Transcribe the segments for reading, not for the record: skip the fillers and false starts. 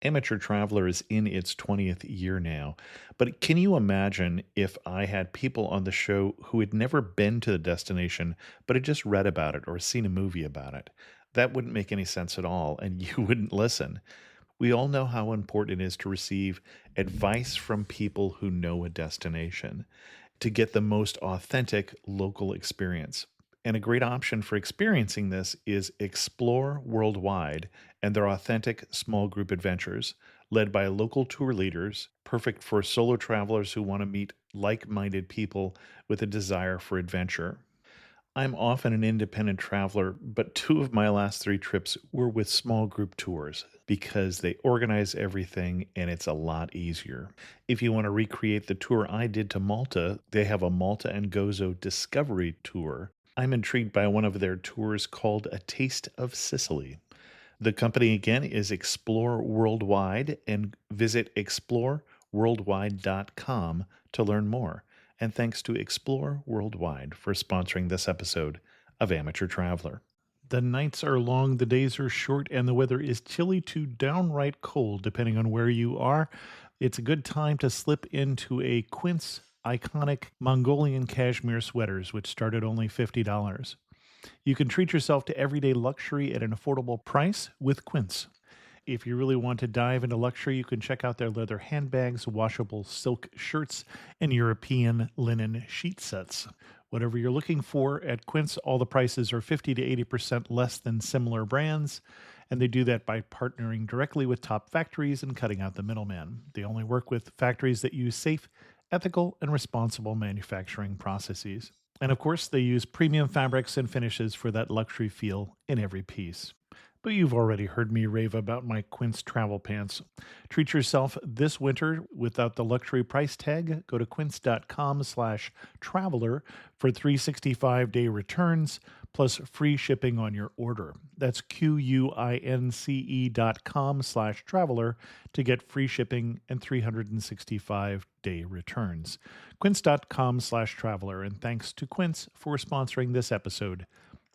Amateur Traveler is in its 20th year now, but can you imagine if I had people on the show who had never been to the destination, but had just read about it or seen a movie about it? That wouldn't make any sense at all, and you wouldn't listen. We all know how important it is to receive advice from people who know a destination to get the most authentic local experience. And a great option for experiencing this is Explore Worldwide and their authentic small group adventures, led by local tour leaders, perfect for solo travelers who want to meet like minded people with a desire for adventure. I'm often an independent traveler, but two of my last three trips were with small group tours because they organize everything and it's a lot easier. If you want to recreate the tour I did to Malta, they have a Malta and Gozo Discovery Tour. I'm intrigued by one of their tours called A Taste of Sicily. The company again is Explore Worldwide, and visit exploreworldwide.com to learn more. And thanks to Explore Worldwide for sponsoring this episode of Amateur Traveler. The nights are long, the days are short, and the weather is chilly to downright cold, depending on where you are. It's a good time to slip into a Quince iconic Mongolian cashmere sweaters, which start at only $50. You can treat yourself to everyday luxury at an affordable price with Quince. If you really want to dive into luxury, you can check out their leather handbags, washable silk shirts, and European linen sheet sets. Whatever you're looking for at Quince, all the prices are 50 to 80% less than similar brands, and they do that by partnering directly with top factories and cutting out the middleman. They only work with factories that use safe, ethical, and responsible manufacturing processes. And of course, they use premium fabrics and finishes for that luxury feel in every piece. But you've already heard me rave about my Quince travel pants. Treat yourself this winter without the luxury price tag. Go to quince.com/traveler for 365-day returns plus free shipping on your order. That's QUINCE.com/traveler to get free shipping and 365-day returns. Quince.com/traveler. And thanks to Quince for sponsoring this episode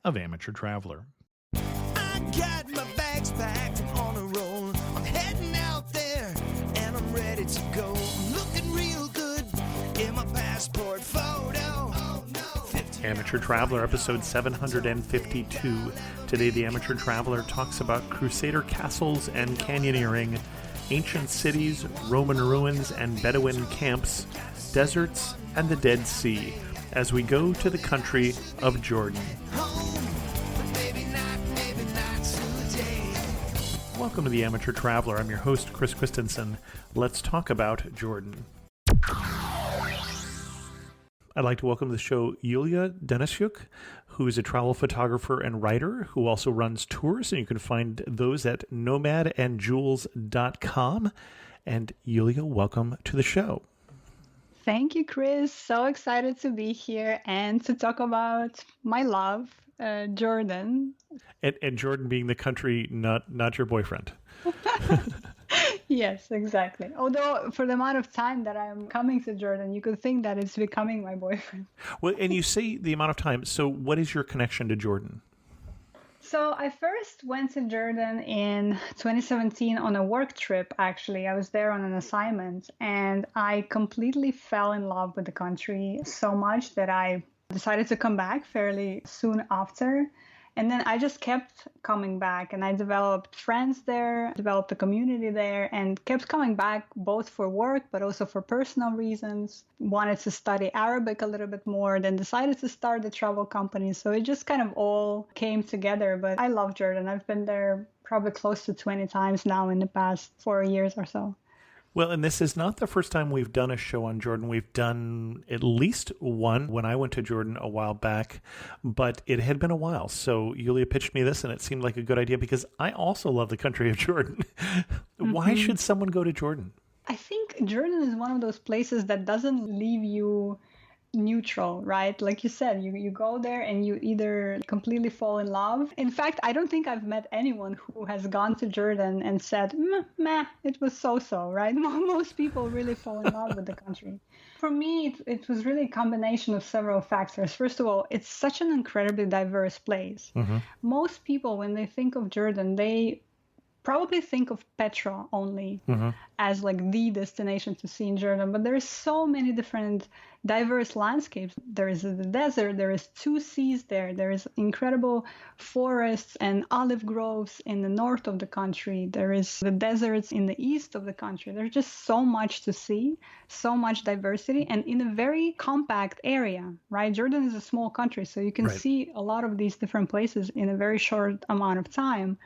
of Amateur Traveler. I got my bags packed, I'm on a roll. I'm heading out there and I'm ready to go. I'm looking real good in my passport photo. Oh, no. Amateur Traveler, episode 752. Today, the Amateur Traveler talks about crusader castles and canyoneering, ancient cities, Roman ruins and Bedouin camps, deserts, and the Dead Sea, as we go to the country of Jordan. Welcome to the Amateur Traveler. I'm your host, Chris Christensen. Let's talk about Jordan. I'd like to welcome to the show Yulia Denishuk, who is a travel photographer and writer who also runs tours, and you can find those at nomadandjules.com. And Yulia, welcome to the show. Thank you, Chris. So excited to be here and to talk about my love, Jordan. And Jordan being the country, not your boyfriend. Yes, exactly. Although for the amount of time that I'm coming to Jordan, you could think that it's becoming my boyfriend. Well, and you say the amount of time. So what is your connection to Jordan? So I first went to Jordan in 2017 on a work trip, actually. I was there on an assignment, and I completely fell in love with the country so much that I decided to come back fairly soon after. And then I just kept coming back, and I developed friends there, developed a community there, and kept coming back both for work, but also for personal reasons. Wanted to study Arabic a little bit more, then decided to start a travel company. So it just kind of all came together. But I love Jordan. I've been there probably close to 20 times now in the past 4 years or so. Well, and this is not the first time we've done a show on Jordan. We've done at least one when I went to Jordan a while back, but it had been a while. So Yulia pitched me this, and it seemed like a good idea because I also love the country of Jordan. Why should someone go to Jordan? I think Jordan is one of those places that doesn't leave you neutral, right? Like you said, you go there and you either completely fall in love. In fact, I don't think I've met anyone who has gone to Jordan and said, meh, it was so-so, right? Most people really fall in love with the country. For me, it was really a combination of several factors. First of all, it's such an incredibly diverse place. Most people, when they think of Jordan, they probably think of Petra only as like the destination to see in Jordan, but there's so many different diverse landscapes. There is the desert, there is two seas there, there is incredible forests and olive groves in the north of the country, there is the deserts in the east of the country. There's just so much to see, so much diversity, and in a very compact area, right? Jordan is a small country, so you can see a lot of these different places in a very short amount of time.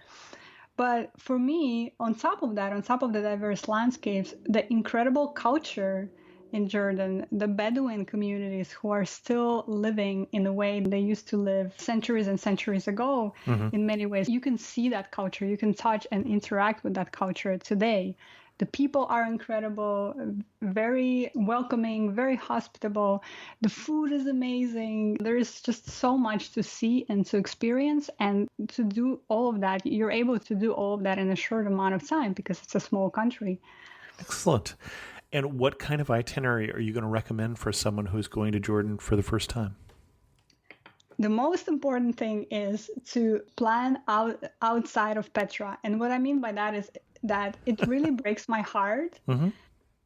But for me, on top of that, on top of the diverse landscapes, the incredible culture in Jordan, the Bedouin communities who are still living in the way they used to live centuries and centuries ago, in many ways, you can see that culture, you can touch and interact with that culture today. The people are incredible, very welcoming, very hospitable. The food is amazing. There is just so much to see and to experience. And to do all of that, you're able to do all of that in a short amount of time because it's a small country. Excellent. And what kind of itinerary are you going to recommend for someone who's going to Jordan for the first time? The most important thing is to plan outside of Petra. And what I mean by that is that it really breaks my heart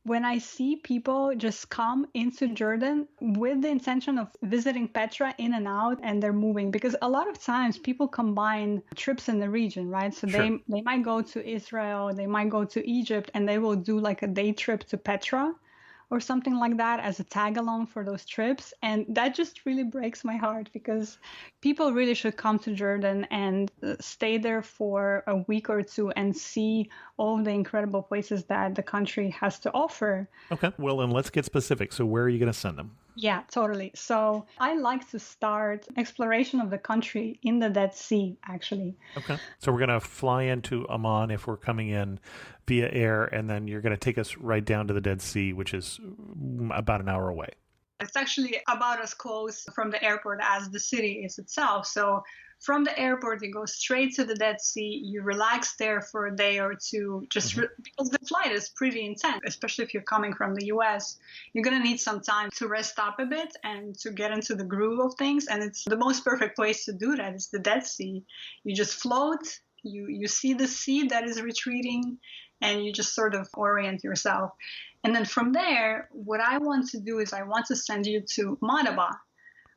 when I see people just come into Jordan with the intention of visiting Petra in and out, and they're moving. Because a lot of times people combine trips in the region, right? So they might go to Israel, they might go to Egypt, and they will do like a day trip to Petra or something like that as a tag along for those trips. And that just really breaks my heart because people really should come to Jordan and stay there for a week or two and see all of the incredible places that the country has to offer. Okay. Well, and let's get specific. So where are you going to send them? Yeah, totally. So I like to start exploration of the country in the Dead Sea, actually. Okay. So we're going to fly into Amman if we're coming in via air, and then you're going to take us right down to the Dead Sea, which is about an hour away. It's actually about as close from the airport as the city is itself. So from the airport, you go straight to the Dead Sea. You relax there for a day or two, just because the flight is pretty intense, especially if you're coming from the US. You're going to need some time to rest up a bit and to get into the groove of things. And it's the most perfect place to do that is the Dead Sea. You just float, you see the sea that is retreating, and you just sort of orient yourself. And then from there, what I want to do is I want to send you to Madaba,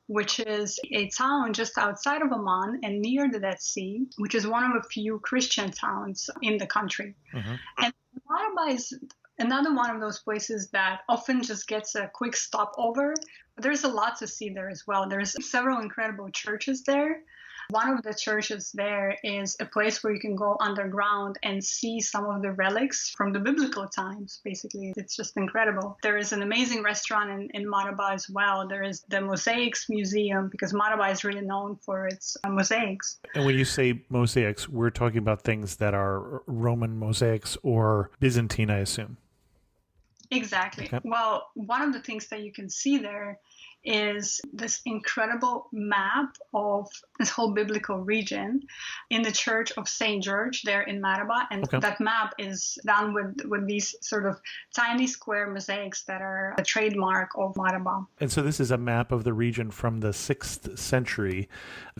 which is a town just outside of Amman and near the Dead Sea, which is one of a few Christian towns in the country. And Madaba is another one of those places that often just gets a quick stopover. But there's a lot to see there as well. There's several incredible churches there. One of the churches there is a place where you can go underground and see some of the relics from the biblical times, basically. It's just incredible. There is an amazing restaurant in Madaba as well. There is the Mosaics Museum, because Madaba is really known for its mosaics. And when you say mosaics, we're talking about things that are Roman mosaics or Byzantine, I assume. Exactly. Okay. Well, one of the things that you can see there is this incredible map of this whole biblical region in the Church of St. George there in Madaba. And that map is done with these sort of tiny square mosaics that are a trademark of Madaba. And so this is a map of the region from the 6th century.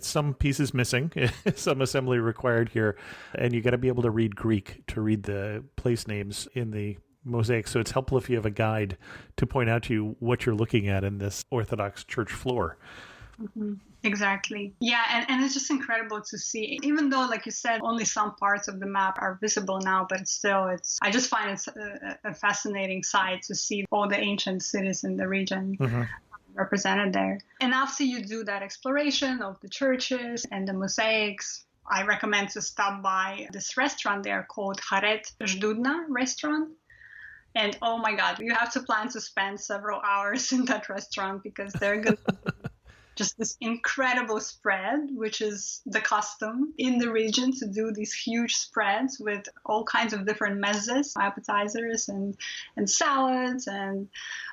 Some pieces missing, some assembly required here. And you got to be able to read Greek to read the place names in the mosaic. So it's helpful if you have a guide to point out to you what you're looking at in this Orthodox church floor. Exactly. Yeah, and it's just incredible to see, even though, like you said, only some parts of the map are visible now, but I just find it's a fascinating sight to see all the ancient cities in the region represented there. And after you do that exploration of the churches and the mosaics, I recommend to stop by this restaurant there called Haret Zdudna restaurant. And oh my God, you have to plan to spend several hours in that restaurant because they're going to just this incredible spread, which is the custom in the region to do these huge spreads with all kinds of different mezzes, appetizers and salads and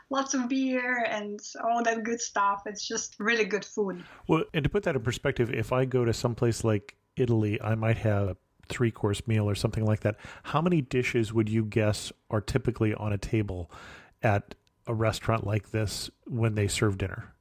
lots of beer and all that good stuff. It's just really good food. Well, and to put that in perspective, if I go to someplace like Italy, I might have a 3-course meal or something like that. How many dishes would you guess are typically on a table at a restaurant like this when they serve dinner?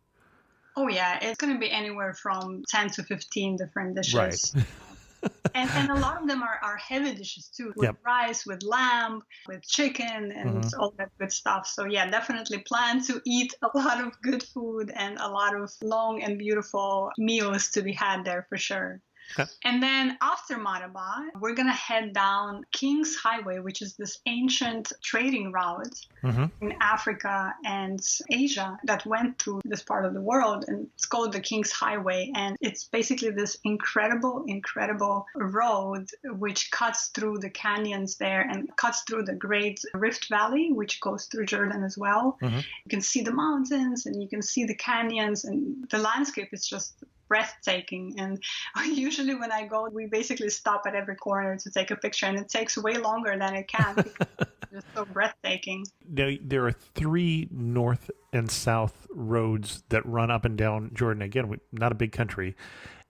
Oh yeah, it's going to be anywhere from 10 to 15 different dishes. Right. And a lot of them are heavy dishes too, with Yep. rice, with lamb, with chicken, and Mhm. all that good stuff. So yeah, definitely plan to eat a lot of good food and a lot of long and beautiful meals to be had there for sure. Okay. And then after Maraba, we're going to head down King's Highway, which is this ancient trading route Mhm. in Africa and Asia that went through this part of the world. And it's called the King's Highway. And it's basically this incredible, incredible road which cuts through the canyons there and cuts through the Great Rift Valley, which goes through Jordan as well. Mhm. You can see the mountains and you can see the canyons, and the landscape is just breathtaking. And usually when I go, we basically stop at every corner to take a picture, and it takes way longer than it can because it's just so breathtaking. Now, there are 3 north and south roads that run up and down Jordan. Again, not a big country.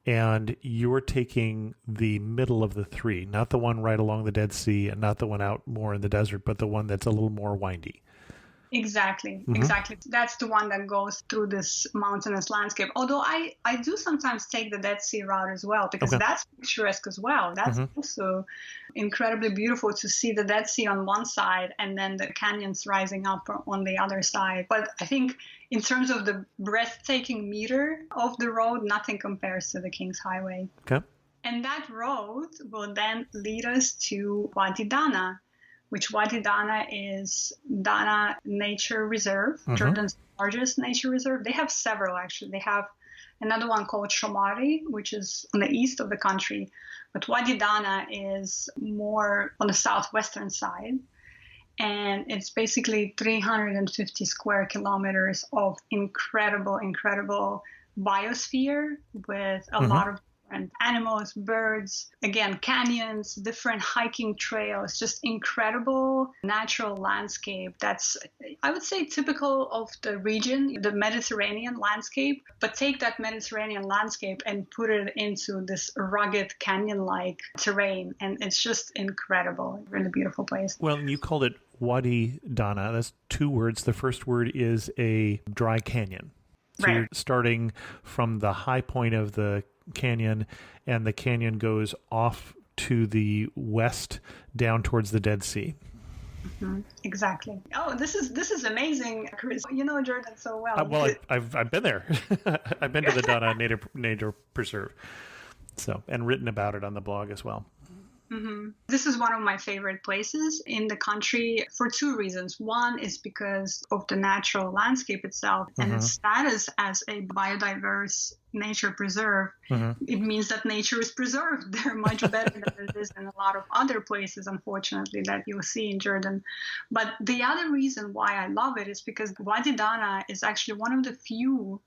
And you're taking the middle of the 3, not the one right along the Dead Sea and not the one out more in the desert, but the one that's a little more windy. Exactly, Mhm. exactly. That's the one that goes through this mountainous landscape. Although I do sometimes take the Dead Sea route as well, because Okay. that's picturesque as well. That's Mhm. also incredibly beautiful to see the Dead Sea on one side and then the canyons rising up on the other side. But I think in terms of the breathtaking meter of the road, nothing compares to the King's Highway. Okay. And that road will then lead us to Wadi Dana, which Wadi Dana is Dana Nature Reserve, Mhm. Jordan's largest nature reserve. They have several, actually. They have another one called Shomari, which is on the east of the country. But Wadi Dana is more on the southwestern side. And it's basically 350 square kilometers of incredible, incredible biosphere with a lot of different animals, birds, again, canyons, different hiking trails, just incredible natural landscape that's, I would say, typical of the region, the Mediterranean landscape. But take that Mediterranean landscape and put it into this rugged canyon-like terrain, and it's just incredible. Really beautiful place. Well, and you called it Wadi Dana. That's 2 words. The first word is a dry canyon. So Right. you're starting from the high point of the canyon, and the canyon goes off to the west down towards the Dead Sea. Exactly. Oh, this is amazing, Chris. You know Jordan so well. Well, I've been there. I've been to the Dana Nature Preserve, so and written about it on the blog as well. This is one of my favorite places in the country for 2 reasons. One is because of the natural landscape itself and its status as a biodiverse nature preserve. It means that nature is preserved there much better than it is in a lot of other places, unfortunately, that you'll see in Jordan. But the other reason why I love it is because Wadi Dana is actually one of the few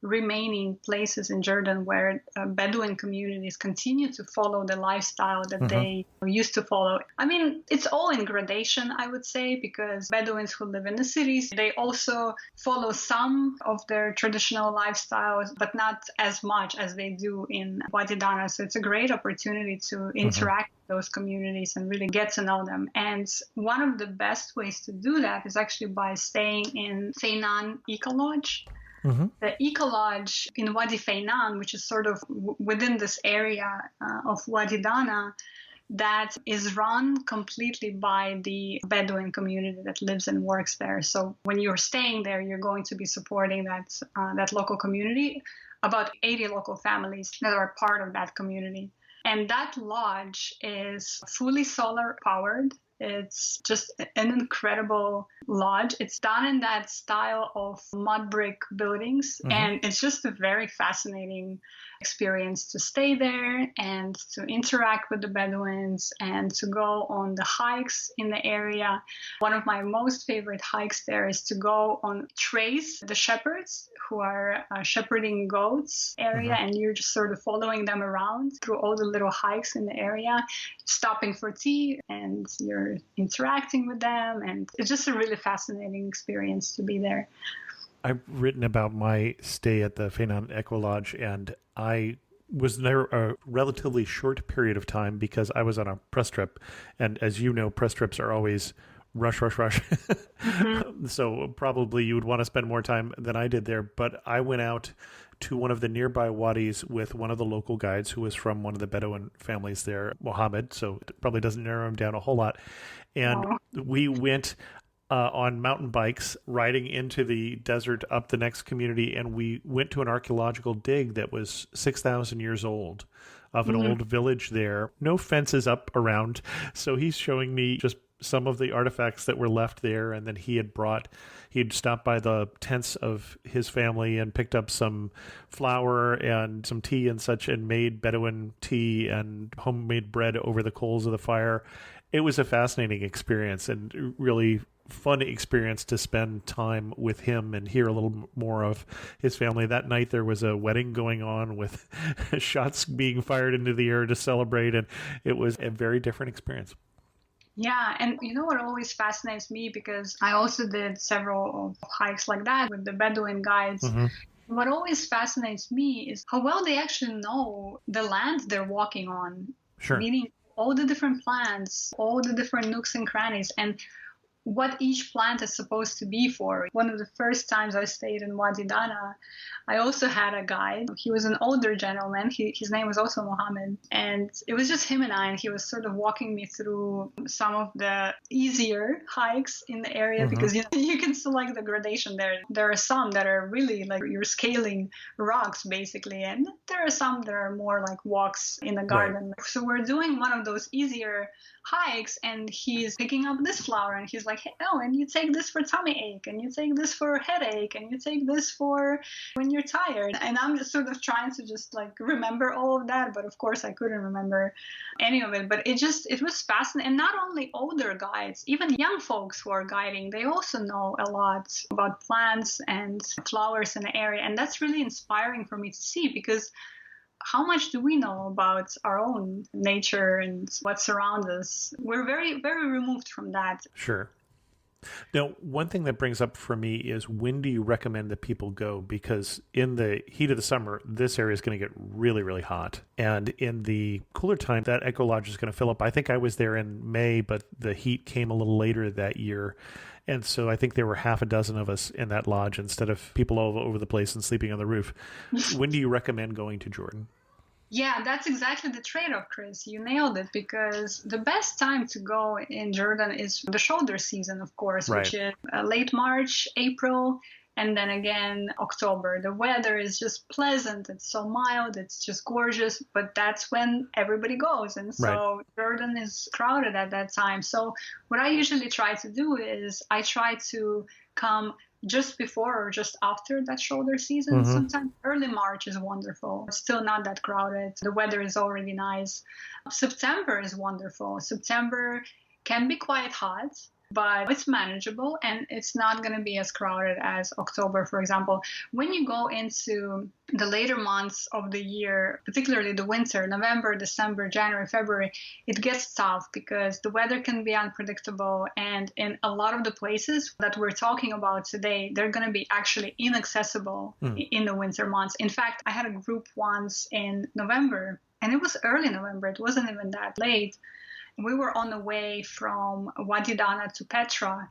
remaining places in Jordan where Bedouin communities continue to follow the lifestyle that they used to follow. I mean, it's all in gradation, I would say, because Bedouins who live in the cities, they also follow some of their traditional lifestyles, but not as much as they do in Wadi Dana. So it's a great opportunity to interact with those communities and really get to know them. And one of the best ways to do that is actually by staying in Feinan Eco Lodge. The Eco Lodge in Wadi Feinan, which is sort of within this area of Wadi Dana, that is run completely by the Bedouin community that lives and works there. So when you're staying there, you're going to be supporting that local community, about 80 local families that are part of that community. And that lodge is fully solar powered. It's just an incredible lodge. It's done in that style of mud brick buildings. And it's just a very fascinating experience to stay there and to interact with the Bedouins and to go on the hikes in the area. One of my most favorite hikes there is to go on Trace, the shepherds who are shepherding goats area, and you're just sort of following them around through all the little hikes in the area, stopping for tea, and you're interacting with them. And it's just a really fascinating experience to be there. I've written about my stay at the Feinan Eco Lodge, and I was there a relatively short period of time because I was on a press trip. And as you know, press trips are always rush. So probably you would want to spend more time than I did there. But I went out to one of the nearby wadis with one of the local guides who was from one of the Bedouin families there, Mohammed, so it probably doesn't narrow him down a whole lot. And we went on mountain bikes riding into the desert up the next community, and we went to an archaeological dig that was 6,000 years old of an old village there. No fences up around, so he's showing me just some of the artifacts that were left there, and then he'd stopped by the tents of his family and picked up some flour and some tea and such, and made Bedouin tea and homemade bread over the coals of the fire. It was a fascinating experience and really fun experience to spend time with him and hear a little more of his family. That night there was a wedding going on with shots being fired into the air to celebrate, and it was a very different experience. Yeah, and you know what always fascinates me, because I also did several hikes like that with the Bedouin guides. What always fascinates me is how well they actually know the land they're walking on. Sure. Meaning all the different plants, all the different nooks and crannies, and what each plant is supposed to be for. One of the first times I stayed in Wadi Dana, I also had a guide. He was an older gentleman. His name was also Mohammed. And it was just him and I, and he was sort of walking me through some of the easier hikes in the area, because you can select the gradation there. There are some that are really like you're scaling rocks, basically. And there are some that are more like walks in the garden. Right. So we're doing one of those easier hikes, and he's picking up this flower, and he's like, hey, oh, and you take this for tummy ache, and you take this for headache, and you take this for when you're tired. And I'm just sort of trying to just like remember all of that, but of course I couldn't remember any of it. But it was fascinating. And not only older guides, even young folks who are guiding, they also know a lot about plants and flowers in the area, and that's really inspiring for me to see, because how much do we know about our own nature and what surrounds us? We're very, very removed from that. Sure. Now, one thing that brings up for me is, when do you recommend that people go? Because in the heat of the summer, this area is going to get really, really hot. And in the cooler time, that eco lodge is going to fill up. I think I was there in May, but the heat came a little later that year. And so I think there were half a dozen of us in that lodge instead of people all over the place and sleeping on the roof. When do you recommend going to Jordan? Yeah, that's exactly the trade-off, Chris. You nailed it, because the best time to go in Jordan is the shoulder season, of course, right, which is late March, April, and then again October. The weather is just pleasant. It's so mild. It's just gorgeous. But that's when everybody goes. And so right, Jordan is crowded at that time. So what I usually try to do is I try to come just before or just after that shoulder season. Sometimes early March is wonderful. It's still not that crowded. The weather is already nice. September is wonderful. September can be quite hot, but it's manageable, and it's not going to be as crowded as October, for example. When you go into the later months of the year, particularly the winter, November, December, January, February, it gets tough because the weather can be unpredictable. And in a lot of the places that we're talking about today, they're going to be actually inaccessible in the winter months. In fact, I had a group once in November, and it was early November. It wasn't even that late. We were on the way from Wadi Dana to Petra,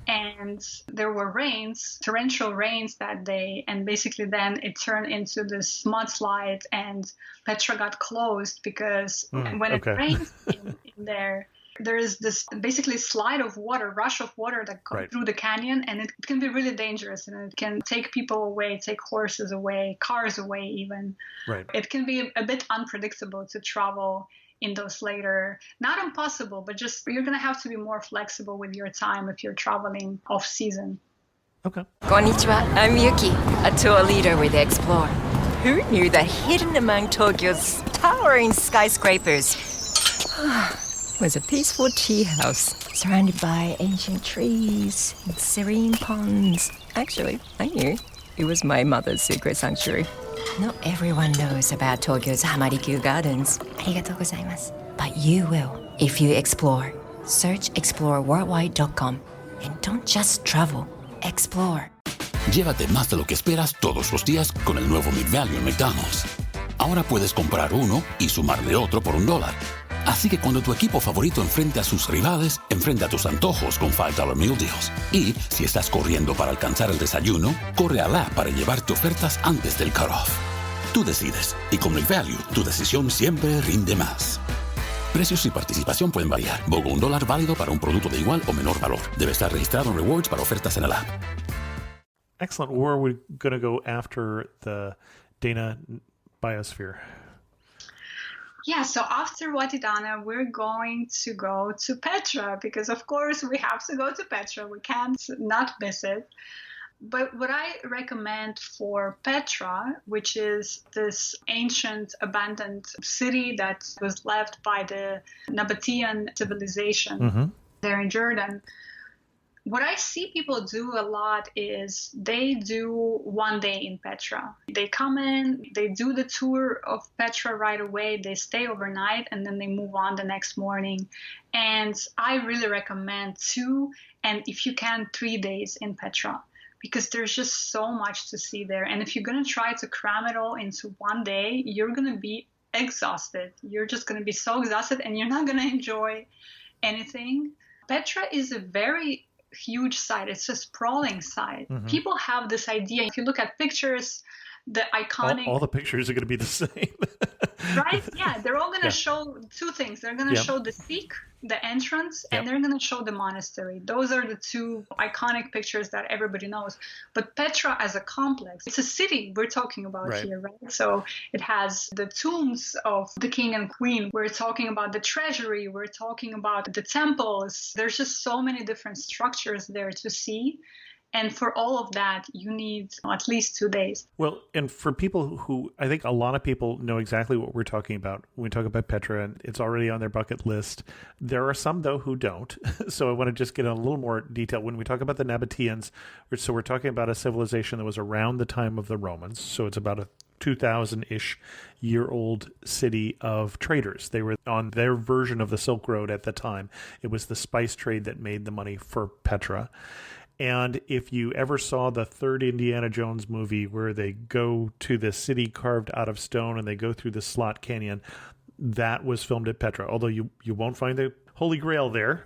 and there were rains, torrential rains that day, and basically then it turned into this mudslide, and Petra got closed because when it rains in there, there is this basically slide of water, rush of water that goes through the canyon, and it can be really dangerous, and it can take people away, take horses away, cars away even. Right. It can be a bit unpredictable to travel in those later, not impossible, but just you're going to have to be more flexible with your time if you're traveling off season. Okay. Konnichiwa, I'm Yuki, a tour leader with Explore. Who knew that hidden among Tokyo's towering skyscrapers was a peaceful tea house surrounded by ancient trees and serene ponds? Actually, I knew. It was my mother's secret sanctuary. Not everyone knows about Tokyo's Hamarikyu Gardens. ありがとうございます. But you will if you explore. Search exploreworldwide.com and don't just travel, explore. Llévate más de lo que esperas todos los días con el nuevo McValue en McDonald's. Ahora puedes comprar uno y sumarle otro por $1. Así que cuando tu equipo favorito enfrente a sus rivales, enfrenta a tus antojos con $5 Meal Deals. Y si estás corriendo para alcanzar el desayuno, corre a la app para llevarte ofertas antes del cutoff. Tú decides, y con Big Value, tu decisión siempre rinde más. Precios y participación pueden variar. BOGO $1 válido para un producto de igual o menor valor. Debe estar registrado en Rewards para ofertas en el app. Excellent. Where are we going to go after the Dana biosphere? Yeah, so after Watidana, we're going to go to Petra because, of course, we have to go to Petra. We can't not miss it. But what I recommend for Petra, which is this ancient abandoned city that was left by the Nabatean civilization there in Jordan, what I see people do a lot is they do one day in Petra. They come in, they do the tour of Petra right away, they stay overnight, and then they move on the next morning. And I really recommend 2, and if you can, 3 days in Petra, because there's just so much to see there. And if you're going to try to cram it all into one day, you're going to be exhausted. You're just going to be so exhausted, and you're not going to enjoy anything. Petra is a very huge site. It's a sprawling site. People have this idea. If you look at pictures, the iconic... All the pictures are going to be the same. Right? Yeah, they're all going to show 2 things. They're going to show the Sikh, the entrance, and they're going to show the monastery. Those are the 2 iconic pictures that everybody knows. But Petra as a complex, it's a city we're talking about here, right? So it has the tombs of the king and queen. We're talking about the treasury. We're talking about the temples. There's just so many different structures there to see. And for all of that, you need at least 2 days. Well, and for people who, I think a lot of people know exactly what we're talking about when we talk about Petra, and it's already on their bucket list. There are some, though, who don't. So I want to just get in a little more detail. When we talk about the Nabateans, so we're talking about a civilization that was around the time of the Romans. So it's about a 2,000-ish year-old city of traders. They were on their version of the Silk Road at the time. It was the spice trade that made the money for Petra. And if you ever saw the 3rd Indiana Jones movie where they go to the city carved out of stone and they go through the slot canyon, that was filmed at Petra. Although you won't find the Holy Grail there.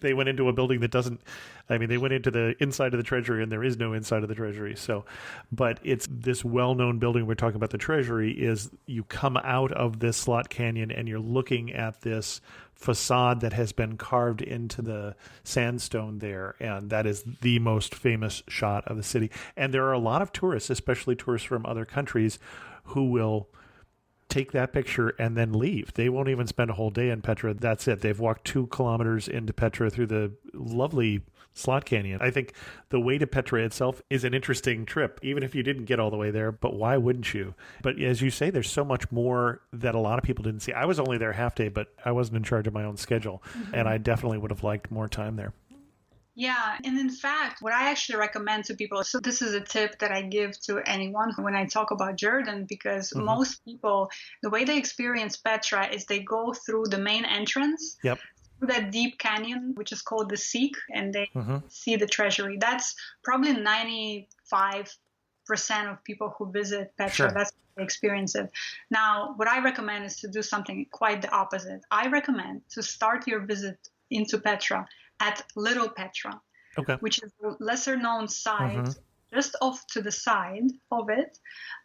They went into a building that doesn't, they went into the inside of the treasury and there is no inside of the treasury. So, but it's this well-known building we're talking about, the treasury, is you come out of this slot canyon and you're looking at this facade that has been carved into the sandstone there, and that is the most famous shot of the city. And there are a lot of tourists, especially tourists from other countries, who will take that picture and then leave. They won't even spend a whole day in Petra. That's it. They've walked 2 kilometers into Petra through the lovely slot canyon. I think the way to Petra itself is an interesting trip, even if you didn't get all the way there, but why wouldn't you? But as you say, there's so much more that a lot of people didn't see. I was only there half day, but I wasn't in charge of my own schedule, and I definitely would have liked more time there. Yeah, and in fact, what I actually recommend to people, so this is a tip that I give to anyone when I talk about Jordan, because most people, the way they experience Petra is they go through the main entrance, through that deep canyon, which is called the Sikh, and they see the treasury. That's probably 95% of people who visit Petra. That's how they experience it. Now, what I recommend is to do something quite the opposite. I recommend to start your visit into Petra at Little Petra, which is a lesser known site just off to the side of it.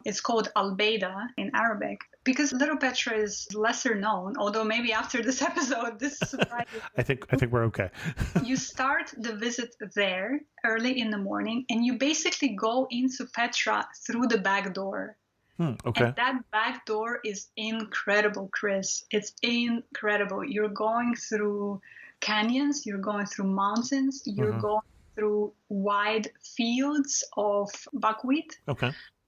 It's called Al-Baida in Arabic, because Little Petra is lesser known, although maybe after this episode, this surprises I think we're okay. You start the visit there early in the morning, and you basically go into Petra through the back door. And that back door is incredible, Chris. It's incredible. You're going through canyons, you're going through mountains, you're going through wide fields of buckwheat.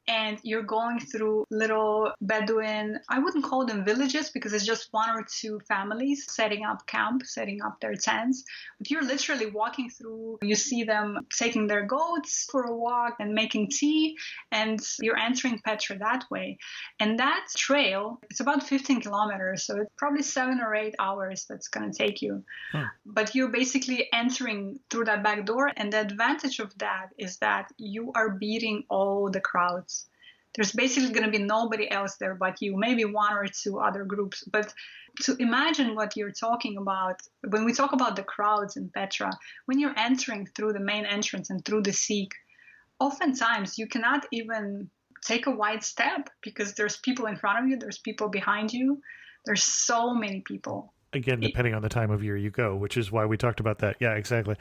And you're going through little Bedouin, I wouldn't call them villages because it's just 1 or 2 families setting up camp, setting up their tents. But you're literally walking through, you see them taking their goats for a walk and making tea, and you're entering Petra that way. And that trail, it's about 15 kilometers, so it's probably 7 or 8 hours that's going to take you. But you're basically entering through that back door, and the advantage of that is that you are beating all the crowds. There's basically going to be nobody else there but you, maybe 1 or 2 other groups. But to imagine what you're talking about, when we talk about the crowds in Petra, when you're entering through the main entrance and through the Sikh, oftentimes you cannot even take a wide step because there's people in front of you, there's people behind you, there's so many people. Again, depending on the time of year you go, which is why we talked about that. Yeah, exactly.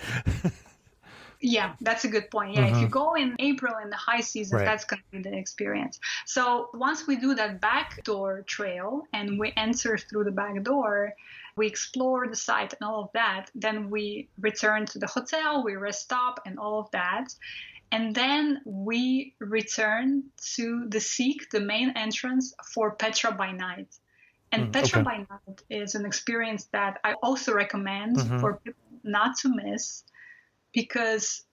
Yeah, that's a good point. Yeah, if you go in April in the high seasons, Right. that's going to be the experience. So once we do that back door trail and we enter through the back door, we explore the site and all of that, then we return to the hotel, we rest up and all of that. And then we return to the Sikh, the main entrance, for Petra by night. And Petra okay. by night is an experience that I also recommend for people not to miss, because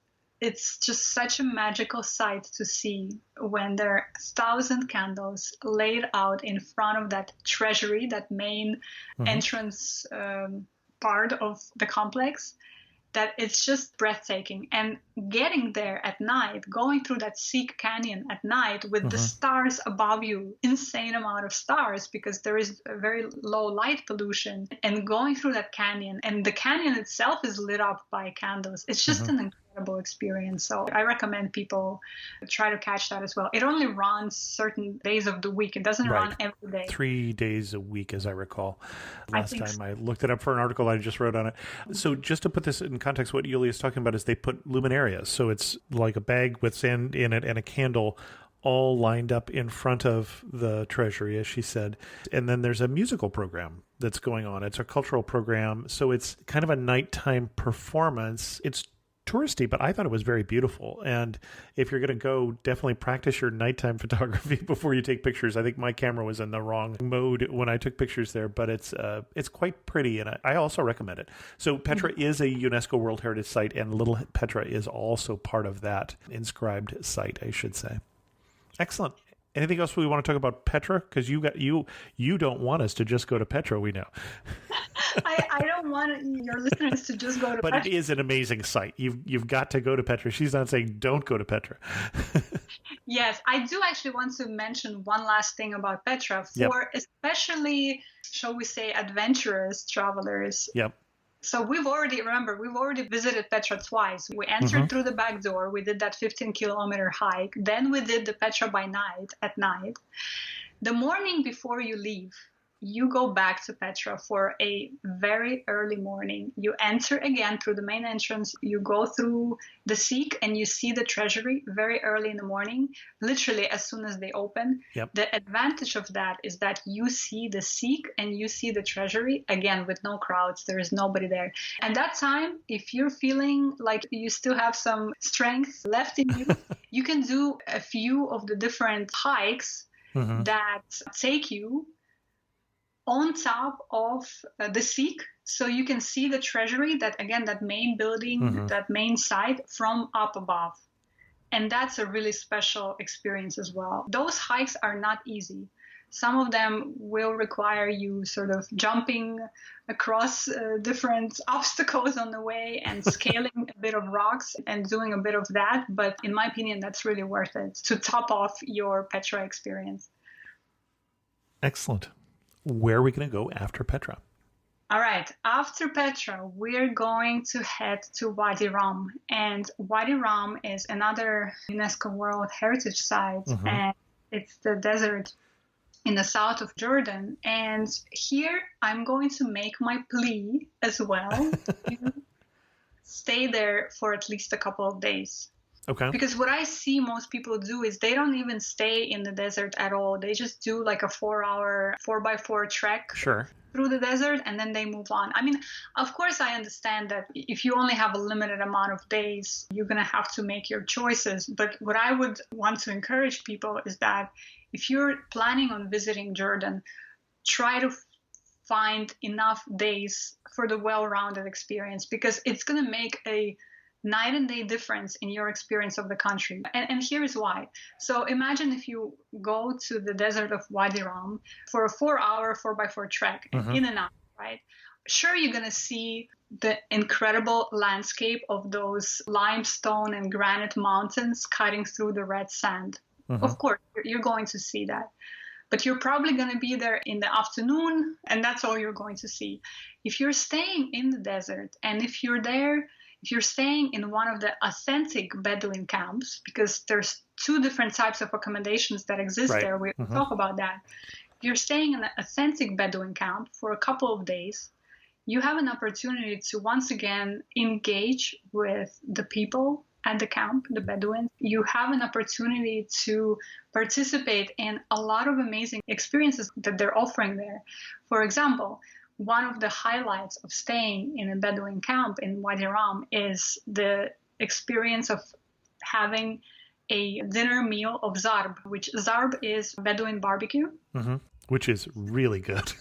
it's just such a magical sight to see when there are 1,000 candles laid out in front of that treasury, that main entrance part of the complex, that it's just breathtaking. And getting there at night, going through that Sikh canyon at night with the stars above you, insane amount of stars because there is a very low light pollution, and going through that canyon, and the canyon itself is lit up by candles. It's just an incredible experience. So I recommend people try to catch that as well. It only runs certain days of the week. It doesn't run every day. 3 days a week, as I recall. Last think time so. I looked it up for an article I just wrote on it. So just to put this in context, what Yulia is talking about is they put luminarias. So it's like a bag with sand in it and a candle all lined up in front of the treasury, as she said. And then there's a musical program that's going on. It's a cultural program. So it's kind of a nighttime performance. It's touristy, but I thought it was very beautiful. And if you're going to go, definitely practice your nighttime photography before you take pictures. I think my camera was in the wrong mode when I took pictures there, but it's quite pretty, and I also recommend it. So Petra is a UNESCO World Heritage Site, and Little Petra is also part of that inscribed site, I should say. Excellent. Anything else we want to talk about Petra? Because you don't want us to just go to Petra, we know. I don't want your listeners to just go to But Petra. it is an amazing site. You've got to go to Petra. She's not saying don't go to Petra. Yes, I do actually want to mention one last thing about Petra for especially, shall we say, adventurous travelers. Yep. So we've already visited Petra twice. We entered through the back door. We did that 15-kilometer hike. Then we did the Petra by night at night. The morning before you leave, you go back to Petra for a very early morning. You enter again through the main entrance. You go through the Sikh and you see the treasury very early in the morning, literally as soon as they open. Yep. The advantage of that is that you see the Sikh and you see the treasury, again, with no crowds. There is nobody there. At that time, if you're feeling like you still have some strength left in you, you can do a few of the different hikes that take you on top of the Sikh, so you can see the treasury, that main building, that main site from up above. And that's a really special experience as well. Those hikes are not easy. Some of them will require you sort of jumping across different obstacles on the way and scaling a bit of rocks and doing a bit of that. But in my opinion, that's really worth it to top off your Petra experience. Excellent. Where are we going to go after Petra? All right. After Petra, we're going to head to Wadi Rum. And Wadi Rum is another UNESCO World Heritage Site. And it's the desert in the south of Jordan. And here I'm going to make my plea as well to stay there for at least a couple of days. Okay. Because what I see most people do is they don't even stay in the desert at all. They just do like a 4-hour 4x4 trek through the desert, and then they move on. I mean, of course, I understand that if you only have a limited amount of days, you're going to have to make your choices. But what I would want to encourage people is that if you're planning on visiting Jordan, try to find enough days for the well-rounded experience, because it's going to make a night and day difference in your experience of the country. And here is why. So imagine if you go to the desert of Wadi Rum for a 4-hour 4x4 trek, in and out, right? Sure, you're going to see the incredible landscape of those limestone and granite mountains cutting through the red sand. Of course, you're going to see that. but you're probably going to be there in the afternoon, and that's all you're going to see. If you're staying in the desert, and if you're staying in one of the authentic Bedouin camps, because there's two different types of accommodations that exist Right. there. We'll talk about that. If you're staying in an authentic Bedouin camp for a couple of days, you have an opportunity to once again engage with the people at the camp, the Bedouins. You have an opportunity to participate in a lot of amazing experiences that they're offering there. For example, one of the highlights of staying in a Bedouin camp in Wadi Rum is the experience of having a dinner meal of zarb, which zarb is Bedouin barbecue. Which is really good.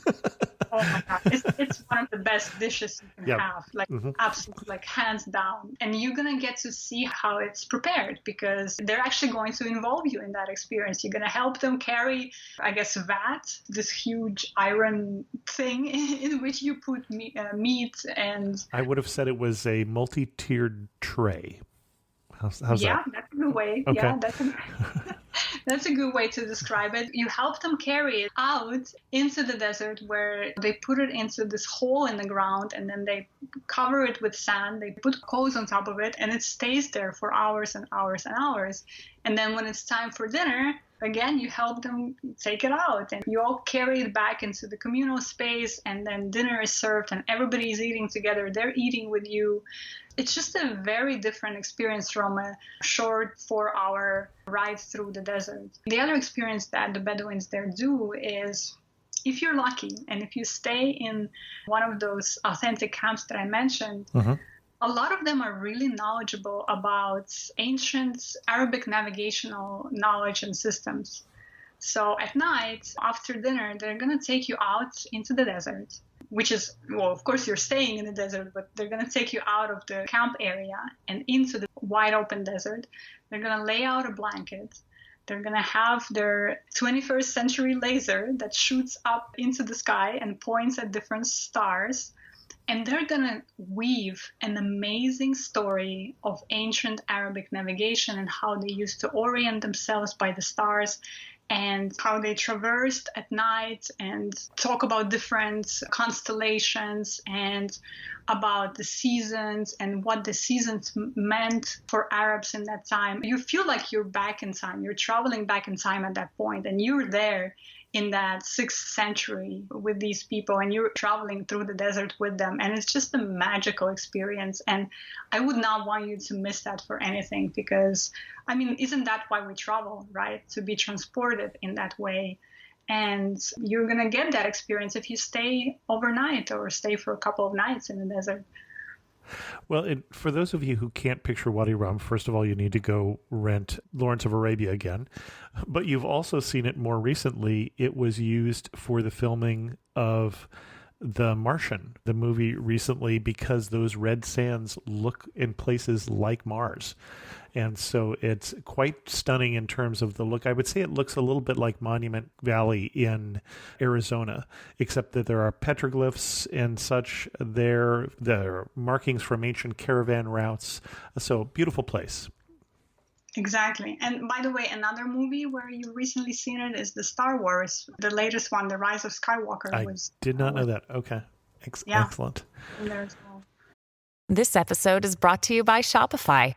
Oh my God, it's one of the best dishes you can have, like absolutely, like hands down. And you're gonna get to see how it's prepared, because they're actually going to involve you in that experience. You're gonna help them carry, I guess, vat, this huge iron thing in which you put meat and. I would have said it was a multi-tiered tray. How's Yeah, that? that's a good way. Okay. Yeah, that's a good way to describe it. You help them carry it out into the desert, where they put it into this hole in the ground, and then they cover it with sand. They put coals on top of it, and it stays there for hours and hours and hours. And then when it's time for dinner, again, you help them take it out, and you all carry it back into the communal space, and then dinner is served and everybody's eating together. They're eating with you. It's just a very different experience from a short 4-hour ride through the desert. The other experience that the Bedouins there do is, if you're lucky and if you stay in one of those authentic camps that I mentioned, a lot of them are really knowledgeable about ancient Arabic navigational knowledge and systems. So at night, after dinner, they're going to take you out into the desert, which is, well, of course, you're staying in the desert, but they're going to take you out of the camp area and into the wide open desert. They're going to lay out a blanket. They're going to have their 21st century laser that shoots up into the sky and points at different stars. And they're going to weave an amazing story of ancient Arabic navigation and how they used to orient themselves by the stars, and how they traversed at night, and talk about different constellations and about the seasons and what the seasons meant for Arabs in that time. You feel like you're back in time. You're traveling back in time at that point, and you're there in that 6th century with these people, and you're traveling through the desert with them, and it's just a magical experience. And I would not want you to miss that for anything, because I mean, isn't that why we travel, right? To be transported in that way. And you're going to get that experience if you stay overnight or stay for a couple of nights in the desert. Well, for those of you who can't picture Wadi Rum, first of all, you need to go rent Lawrence of Arabia again. But you've also seen it more recently. It was used for the filming of The Martian, the movie recently, because those red sands look in places like Mars. And so it's quite stunning in terms of the look. I would say it looks a little bit like Monument Valley in Arizona, except that there are petroglyphs and such there. There are markings from ancient caravan routes. So beautiful place. Exactly. And by the way, another movie where you've recently seen it is the Star Wars, the latest one, The Rise of Skywalker. I did not know that. Okay. Yeah. Excellent. In there as well. This episode is brought to you by Shopify.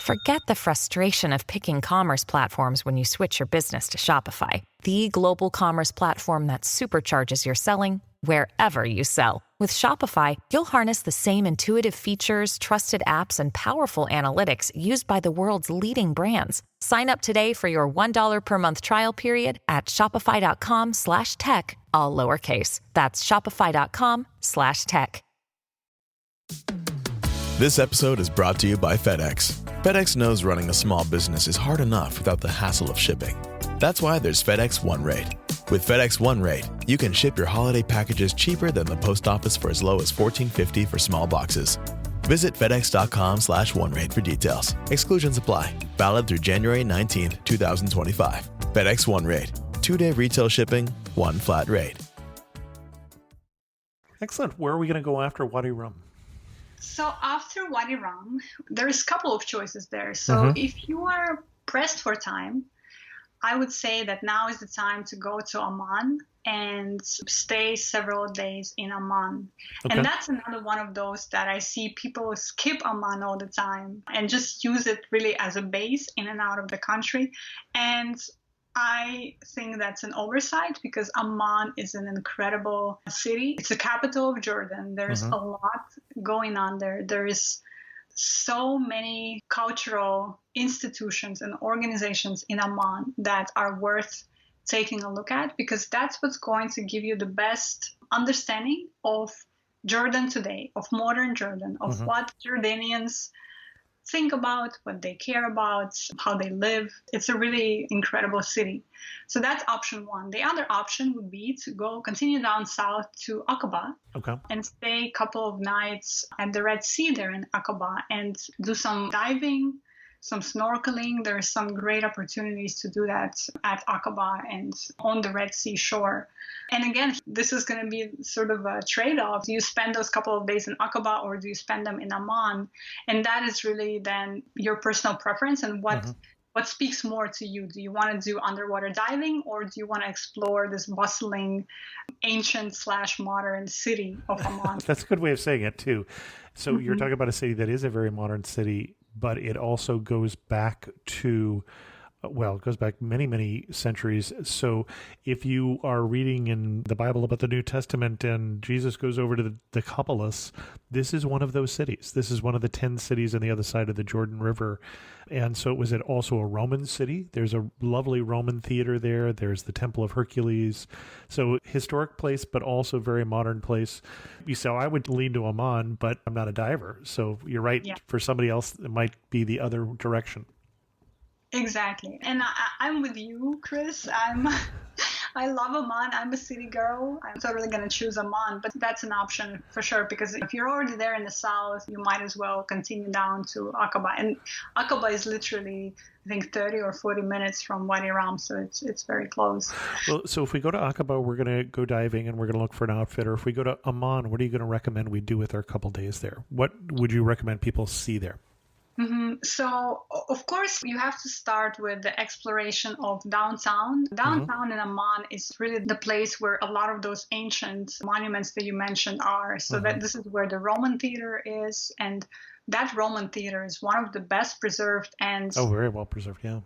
Forget the frustration of picking commerce platforms when you switch your business to Shopify, the global commerce platform that supercharges your selling wherever you sell. With Shopify, you'll harness the same intuitive features, trusted apps, and powerful analytics used by the world's leading brands. Sign up today for your $1 per month trial period at shopify.com/tech, all lowercase. That's shopify.com/tech. This episode is brought to you by FedEx. FedEx knows running a small business is hard enough without the hassle of shipping. That's why there's FedEx One Rate. With FedEx One Rate, you can ship your holiday packages cheaper than the post office for as low as $14.50 for small boxes. Visit FedEx.com/OneRate for details. Exclusions apply. Valid through January 19, 2025. FedEx One Rate. 2-day retail shipping, one flat rate. Excellent. Where are we going to go after Wadi Rum? So after Wadi Rum, there's a couple of choices there. So if you are pressed for time, I would say that now is the time to go to Amman and stay several days in Amman. Okay. And that's another one of those that I see people skip Amman all the time and just use it really as a base in and out of the country. And I think that's an oversight because Amman is an incredible city. It's the capital of Jordan. There's a lot going on there. There is so many cultural institutions and organizations in Amman that are worth taking a look at, because that's what's going to give you the best understanding of Jordan today, of modern Jordan, of what Jordanians think about, what they care about, how they live. It's a really incredible city. So that's option one. The other option would be to go continue down south to Aqaba and stay a couple of nights at the Red Sea there in Aqaba and do some diving, some snorkeling. There are some great opportunities to do that at Aqaba and on the Red Sea shore. And again, this is going to be sort of a trade-off. Do you spend those couple of days in Aqaba or do you spend them in Amman? And that is really then your personal preference and what speaks more to you. Do you want to do underwater diving or do you want to explore this bustling ancient/modern city of Amman? That's a good way of saying it too. So you're talking about a city that is a very modern city, but it also goes back to, well, it goes back many, many centuries. So if you are reading in the Bible about the New Testament and Jesus goes over to the Decapolis, this is one of those cities. This is one of the 10 cities on the other side of the Jordan River. And so it was also a Roman city. There's a lovely Roman theater there. There's the Temple of Hercules. So historic place, but also very modern place. So I would lean to Amman, but I'm not a diver. So you're right. Yeah. For somebody else, it might be the other direction. Exactly. And I'm with you, Chris. I love Amman. I'm a city girl. I'm totally going to choose Amman, but that's an option for sure, because if you're already there in the south, you might as well continue down to Aqaba. And Aqaba is literally, I think, 30 or 40 minutes from Wadi Rum, so it's very close. Well, so if we go to Aqaba, we're going to go diving and we're going to look for an outfitter. If we go to Amman, what are you going to recommend we do with our couple days there? What would you recommend people see there? So, of course, you have to start with the exploration of downtown. Downtown in Amman is really the place where a lot of those ancient monuments that you mentioned are. So that this is where the Roman theater is. And that Roman theater is one of the best preserved and... Oh, very well preserved, yeah.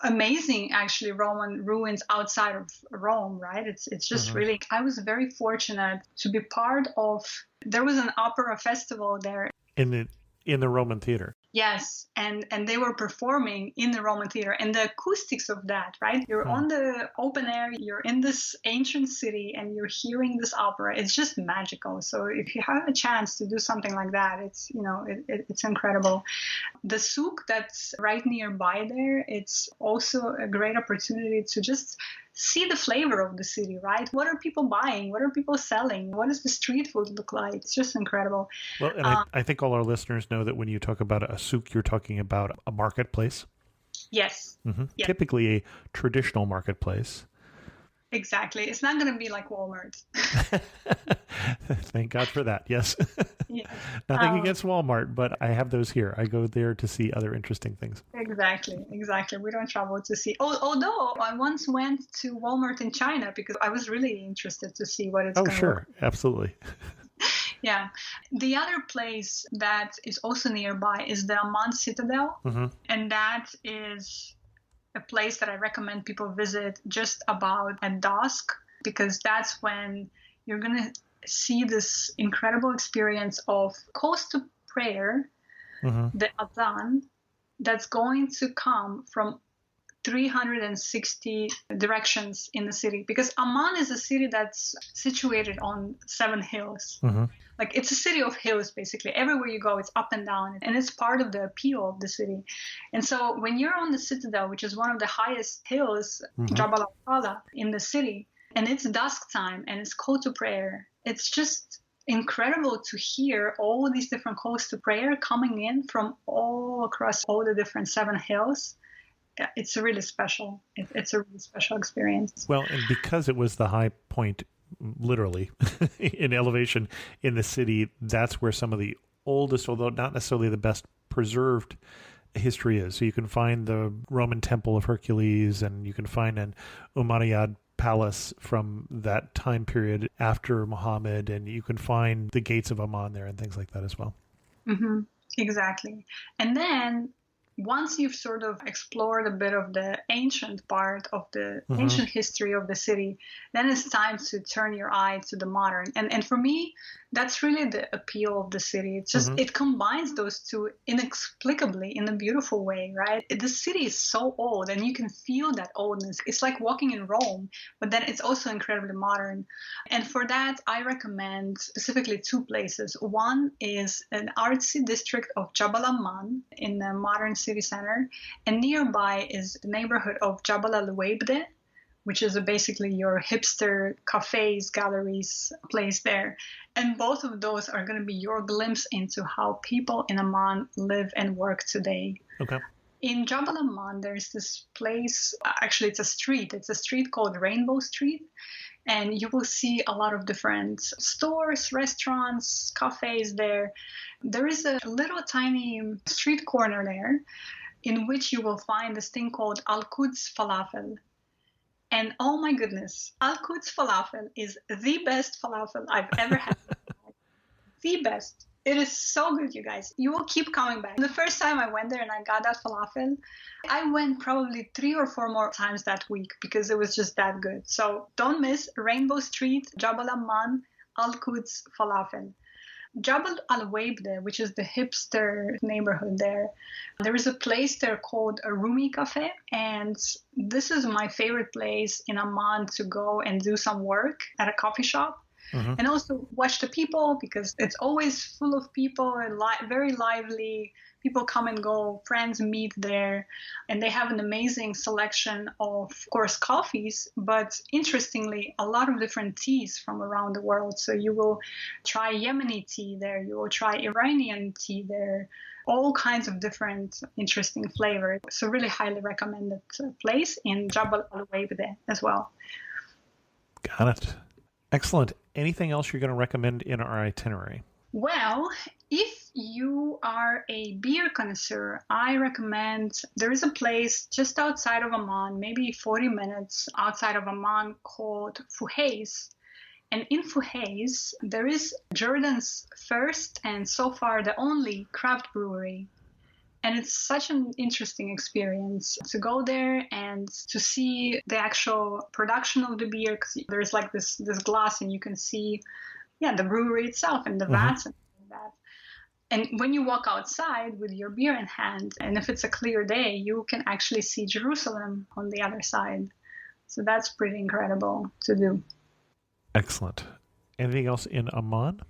Amazing, actually, Roman ruins outside of Rome, right? It's just really... I was very fortunate to be part of... There was an opera festival there. In the Roman theater. Yes, and they were performing in the Roman theater, and the acoustics of that, right? You're on the open air, you're in this ancient city, and you're hearing this opera. It's just magical. So if you have a chance to do something like that, it's it's incredible. The souk that's right nearby there, it's also a great opportunity to just see the flavor of the city, right? What are people buying? What are people selling? What does the street food look like? It's just incredible. Well, and I think all our listeners know that when you talk about a souk, you're talking about a marketplace. Yes. Yes. Typically a traditional marketplace. Exactly. It's not going to be like Walmart. Thank God for that. Yes. Yeah. Nothing against Walmart, but I have those here. I go there to see other interesting things. Exactly. We don't travel to see. Although I once went to Walmart in China because I was really interested to see what it's going to sure. look. Absolutely. Yeah. The other place that is also nearby is the Amman Citadel. And that is a place that I recommend people visit just about at dusk, because that's when you're going to see this incredible experience of calls to prayer, the adhan, that's going to come from 360 directions in the city, because Amman is a city that's situated on 7 hills. Like, it's a city of hills, basically. Everywhere you go, it's up and down, and it's part of the appeal of the city. And so when you're on the Citadel, which is one of the highest hills, Jabal al-Fala, in the city, and it's dusk time and it's call to prayer, it's just incredible to hear all these different calls to prayer coming in from all across all the different 7 hills. It's really special. It's a really special experience. Well, and because it was the high point, literally, in elevation in the city, that's where some of the oldest, although not necessarily the best preserved history is. So you can find the Roman Temple of Hercules, and you can find an Umayyad palace from that time period after Muhammad, and you can find the gates of Amman there and things like that as well. Mm-hmm. Exactly. And then once you've sort of explored a bit of the ancient part of the ancient history of the city, then it's time to turn your eye to the modern. And for me, that's really the appeal of the city. It's just, it combines those two inexplicably in a beautiful way, right? The city is so old and you can feel that oldness. It's like walking in Rome, but then it's also incredibly modern. And for that, I recommend specifically two places. One is an artsy district of Jabal Amman in the modern city center, and nearby is the neighborhood of Jabal al-Weibde, which is basically your hipster cafes, galleries place there. And both of those are going to be your glimpse into how people in Amman live and work today. Okay. In Jabal Amman, there's this place, actually it's a street. It's a street called Rainbow Street. And you will see a lot of different stores, restaurants, cafes there. There is a little tiny street corner there in which you will find this thing called Al-Quds Falafel. And oh my goodness, Al-Quds Falafel is the best falafel I've ever had. The best. It is so good, you guys. You will keep coming back. The first time I went there and I got that falafel, I went probably 3 or 4 more times that week because it was just that good. So don't miss Rainbow Street, Jabal Amman, Al-Quds Falafel. Jabal al-Weibde, which is the hipster neighborhood there, there is a place there called a Rumi Cafe, and this is my favorite place in Amman to go and do some work at a coffee shop. And also watch the people because it's always full of people and very lively. People come and go, friends meet there, and they have an amazing selection of course, coffees, but interestingly, a lot of different teas from around the world. So you will try Yemeni tea there, you will try Iranian tea there, all kinds of different interesting flavors. So really highly recommended place in Jabal al-Weibde as well. Got it. Excellent. Anything else you're going to recommend in our itinerary? Well, if you are a beer connoisseur, I recommend there is a place just outside of Amman, maybe 40 minutes outside of Amman, called Fuhays. And in Fuhays, there is Jordan's first and so far the only craft brewery. And it's such an interesting experience to go there and to see the actual production of the beer, because there's like this glass and you can see, the brewery itself and the vats and that. And when you walk outside with your beer in hand, and if it's a clear day, you can actually see Jerusalem on the other side. So that's pretty incredible to do. Excellent. Anything else in Amman?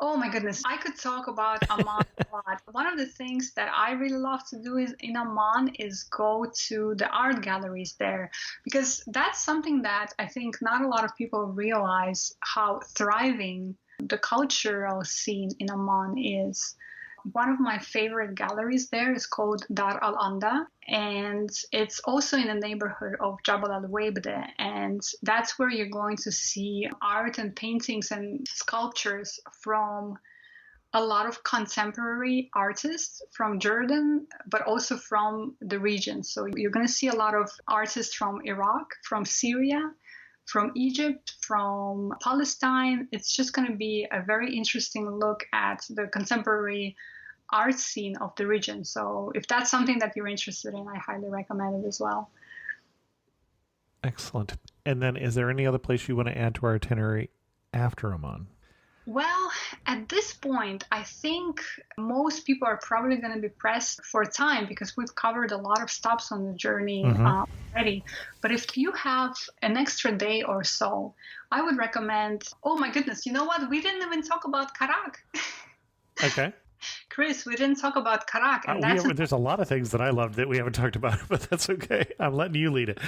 Oh my goodness, I could talk about Amman a lot. One of the things that I really love to do in Amman is go to the art galleries there, because that's something that I think not a lot of people realize how thriving the cultural scene in Amman is. One of my favorite galleries there is called Dar al-Anda, and it's also in the neighborhood of Jabal al-Weibde, and that's where you're going to see art and paintings and sculptures from a lot of contemporary artists from Jordan, but also from the region. So you're going to see a lot of artists from Iraq, from Syria, from Egypt, from Palestine. It's just going to be a very interesting look at the contemporary art scene of the region. So if that's something that you're interested in, I highly recommend it as well. Excellent. And then is there any other place you want to add to our itinerary after Amman? Well, at this point, I think most people are probably going to be pressed for time because we've covered a lot of stops on the journey already. But if you have an extra day or so, I would recommend, oh my goodness, you know what? We didn't even talk about Karak. Okay. Chris, we didn't talk about Karak. And there's a lot of things that I love that we haven't talked about, but that's okay. I'm letting you lead it.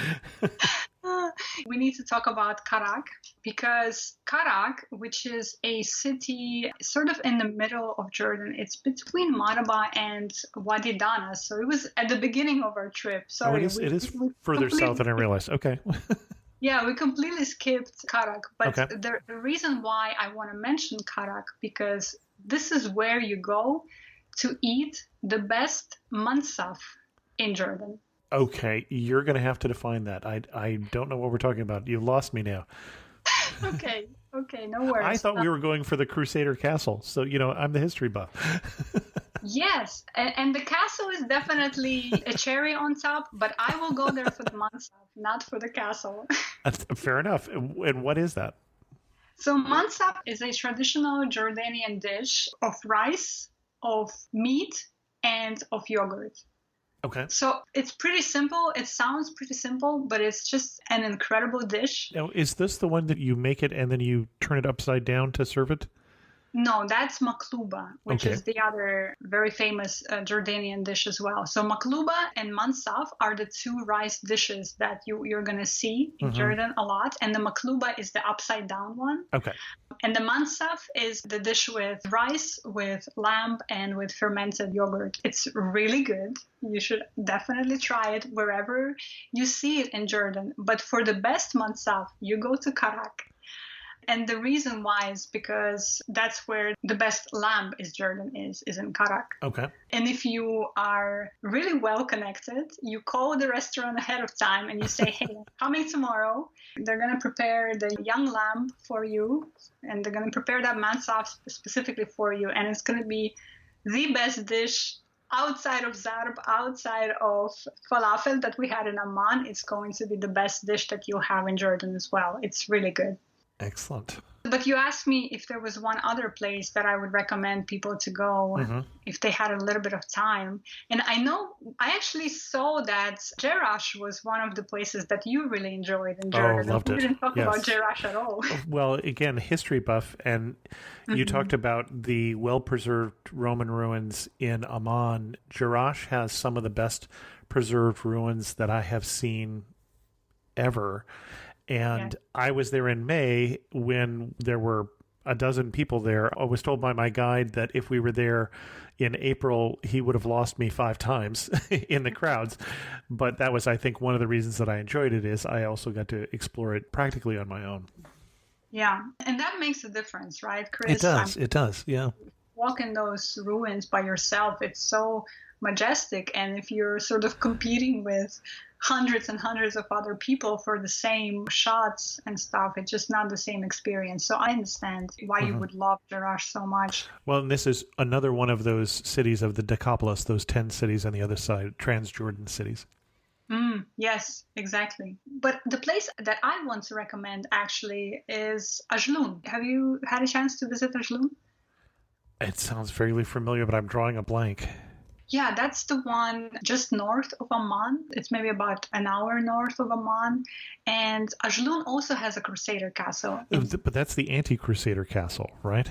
We need to talk about Karak, because Karak, which is a city sort of in the middle of Jordan, it's between Maraba and Wadi Dana. So it was at the beginning of our trip. Sorry, it is further south than I realized. Okay. Yeah, we completely skipped Karak. But okay. The reason why I want to mention Karak, because this is where you go to eat the best mansaf in Jordan. Okay, you're going to have to define that. I don't know what we're talking about. You lost me now. Okay, no worries. I thought we were going for the Crusader Castle. So, I'm the history buff. Yes, and the castle is definitely a cherry on top, but I will go there for the mansaf, not for the castle. Fair enough. And what is that? So mansaf is a traditional Jordanian dish of rice, of meat, and of yogurt. Okay. So it's pretty simple. It sounds pretty simple, but it's just an incredible dish. Now, is this the one that you make it and then you turn it upside down to serve it? No, that's makluba, which is the other very famous Jordanian dish as well. So makluba and mansaf are the two rice dishes that you're going to see in Jordan a lot. And the makluba is the upside down one. Okay. And the mansaf is the dish with rice, with lamb, and with fermented yogurt. It's really good. You should definitely try it wherever you see it in Jordan. But for the best mansaf, you go to Karak. And the reason why is because that's where the best lamb is in Karak. Okay. And if you are really well connected, you call the restaurant ahead of time and you say, hey, I'm coming tomorrow. They're going to prepare the young lamb for you. And they're going to prepare that mansaf specifically for you. And it's going to be the best dish outside of zarb, outside of falafel that we had in Amman. It's going to be the best dish that you'll have in Jordan as well. It's really good. Excellent. But you asked me if there was one other place that I would recommend people to go if they had a little bit of time. And I actually saw that Jerash was one of the places that you really enjoyed in Jordan. Oh, loved it. We didn't talk Yes. about Jerash at all. Well, again, history buff, and you talked about the well-preserved Roman ruins in Amman. Jerash has some of the best preserved ruins that I have seen ever. And I was there in May when there were a dozen people there. I was told by my guide that if we were there in April, he would have lost me 5 times in the crowds. But that was, I think, one of the reasons that I enjoyed it is I also got to explore it practically on my own. Yeah, and that makes a difference, right, Chris? It does, yeah. Walk in those ruins by yourself. It's so majestic. And if you're sort of competing with hundreds and hundreds of other people for the same shots and stuff, it's just not the same experience. So I understand why you would love Jerash so much. Well, and this is another one of those cities of the Decapolis, those 10 cities on the other side, Transjordan cities. Yes, exactly. But the place that I want to recommend actually is Ajloun. Have you had a chance to visit Ajloun? It sounds vaguely familiar, but I'm drawing a blank. Yeah, that's the one just north of Amman. It's maybe about an hour north of Amman. And Ajloun also has a Crusader castle. But that's the anti-Crusader castle, right?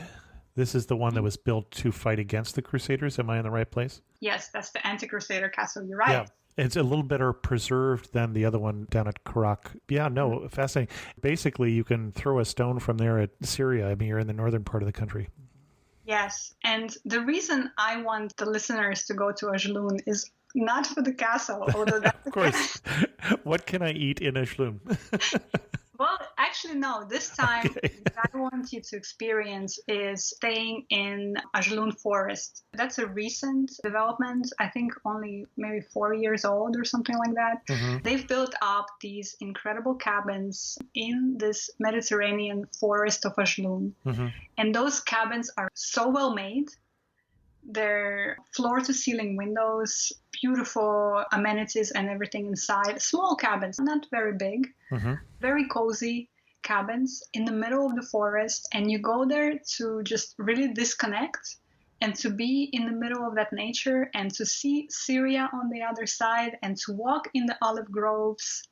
This is the one that was built to fight against the Crusaders. Am I in the right place? Yes, that's the anti-Crusader castle. You're right. Yeah. It's a little better preserved than the other one down at Karak. Yeah, no, fascinating. Basically, you can throw a stone from there at Syria. I mean, you're in the northern part of the country. Yes, and the reason I want the listeners to go to Ajloun is not for the castle, although that's of course. What can I eat in Ajloun? Well, actually, no. This time, what I want you to experience is staying in Ajloun Forest. That's a recent development. I think only maybe 4 years old or something like that. They've built up these incredible cabins in this Mediterranean forest of Ajloun. And those cabins are so well made. They're floor-to-ceiling windows, beautiful amenities and everything inside. Small cabins, not very big, very cozy cabins in the middle of the forest. And you go there to just really disconnect and to be in the middle of that nature and to see Syria on the other side and to walk in the olive groves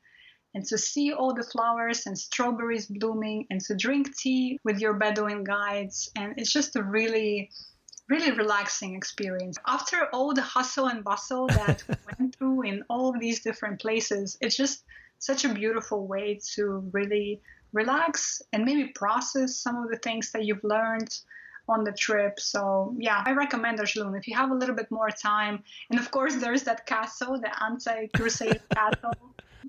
and to see all the flowers and strawberries blooming and to drink tea with your Bedouin guides. And it's just a really relaxing experience. After all the hustle and bustle that we went through in all of these different places, it's just such a beautiful way to really relax and maybe process some of the things that you've learned on the trip. So yeah, I recommend Ajloun if you have a little bit more time. And of course, there's that castle, the anti-Crusader castle.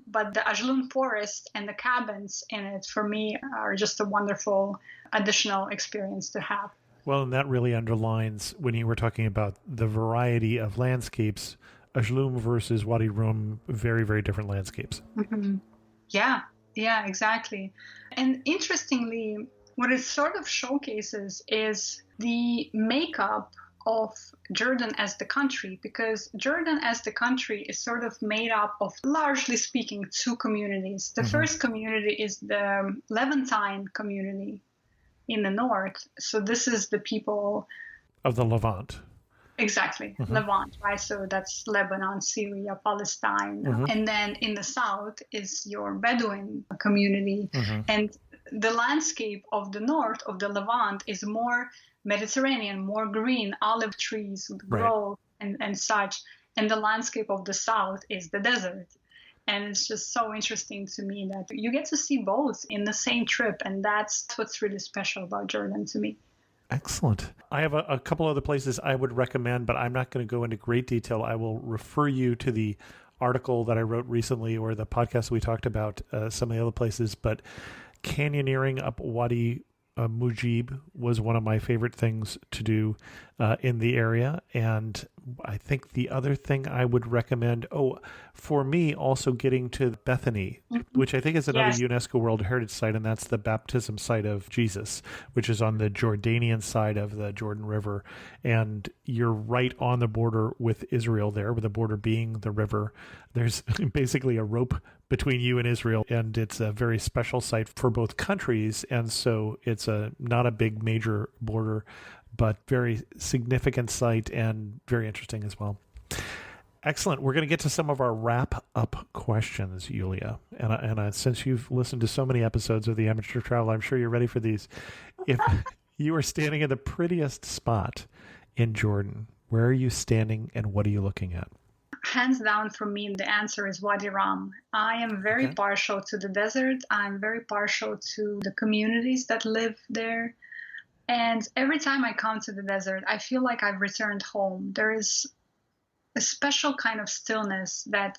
But the Ajloun forest and the cabins in it, for me, are just a wonderful additional experience to have. Well, and that really underlines when you were talking about the variety of landscapes, Ajloum versus Wadi Rum, very, very different landscapes. Mhm. Yeah, exactly. And interestingly, what it sort of showcases is the makeup of Jordan as the country, because Jordan as the country is sort of made up of, largely speaking, two communities. The first community is the Levantine community in the north. So this is the people Of the Levant. exactly, Levant, right? So that's Lebanon, Syria, Palestine. And then in the south is your Bedouin community. And the landscape of the north of the Levant is more Mediterranean, more green, olive trees grow and such. And the landscape of the south is the desert. And it's just so interesting to me that you get to see both in the same trip. And that's what's really special about Jordan to me. Excellent. I have a couple other places I would recommend, but I'm not going to go into great detail. I will refer you to the article that I wrote recently or the podcast we talked about some of the other places. But canyoneering up Wadi Mujib was one of my favorite things to do in the area. And I think the other thing I would recommend, for me, also getting to Bethany, which I think is another UNESCO World Heritage Site, and that's the baptism site of Jesus, which is on the Jordanian side of the Jordan River. And you're right on the border with Israel there, with the border being the river. There's basically a rope between you and Israel, and it's a very special site for both countries. And so it's not a big major border, but very significant site and very interesting as well. Excellent. We're going to get to some of our wrap-up questions, Yulia. And since you've listened to so many episodes of the Amateur Travel, I'm sure you're ready for these. If you are standing in the prettiest spot in Jordan, where are you standing and what are you looking at? Hands down for me, the answer is Wadi Rum. I am very partial to the desert. I'm very partial to the communities that live there. And every time I come to the desert, I feel like I've returned home. There is a special kind of stillness that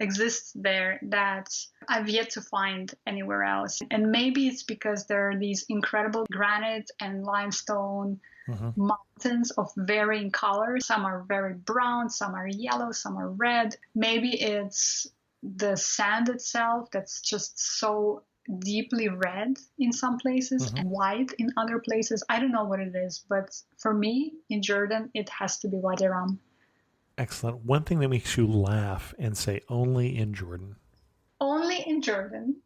exists there that I've yet to find anywhere else. And maybe it's because there are these incredible granite and limestone mountains of varying colors. Some are very brown, some are yellow, some are red. Maybe it's the sand itself that's just so deeply red in some places and white in other places. I don't know what it is, but for me in Jordan, it has to be Wadi Rum. Excellent. One thing that makes you laugh and say only in Jordan. Only in Jordan.